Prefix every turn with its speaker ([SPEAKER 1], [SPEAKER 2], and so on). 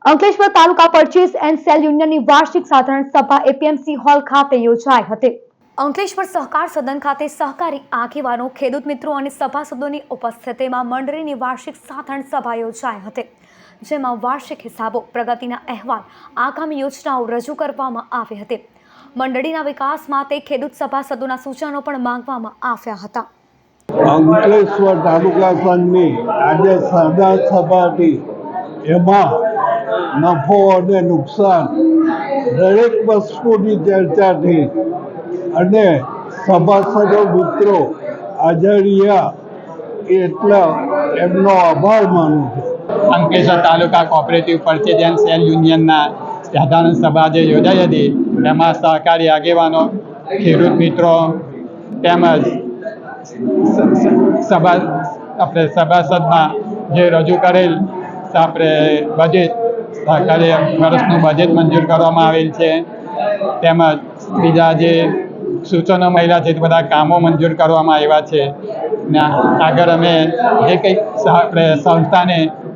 [SPEAKER 1] Ankleshwar taluka purchase and sale યુનિયનની વાર્ષિક સાધારણ સભા એપીએમસી હોલ ખાતે યોજાઈ હતી। અંકલેશ્વર સહકાર સદન ખાતે સહકારી આગેવાનો, ખેડૂત મિત્રો અને સભાસદોની ઉપસ્થિતિમાં મંડળીની વાર્ષિક સાધારણ સભા યોજાઈ હતી, જેમાં વાર્ષિક હિસાબો, પ્રગતિના અહેવાલ, આગામી યોજનાઓ રજૂ કરવામાં આવી હતી। મંડળીના વિકાસ માટે ખેડૂત સભાસદોના સૂચનો પણ માંગવામાં આવ્યા હતા।
[SPEAKER 2] અંકલેશ્વર તાલુકા સંઘની આજે સાધારણ સભાથી એમાં નફો અને નુકસાન દરેક વસ્તુની ચર્ચા થઈ અને સભાસદો મિત્રો હાજર રહ્યા એટલે એમનો આભાર માનું છું।
[SPEAKER 3] અંકલેશ્વર તાલુકા કોઓપરેટિવ પરચેઝ એન્ડ સેલ યુનિયનના સાધારણ સભા જે યોજાઈ હતી એમાં સહકારી આગેવાનો, ખેડૂત મિત્રો તેમજ સભાસદમાં જે રજૂ કરેલ આપણે બજેટ સહકારી વર્ષનું બજેટ મંજૂર કરવામાં આવેલ છે, તેમજ બીજા જે સૂચનો મળ્યા છે તે બધા કામો મંજૂર કરવામાં આવ્યા છે ને આગળ અમે જે કંઈક આપણે સંસ્થાને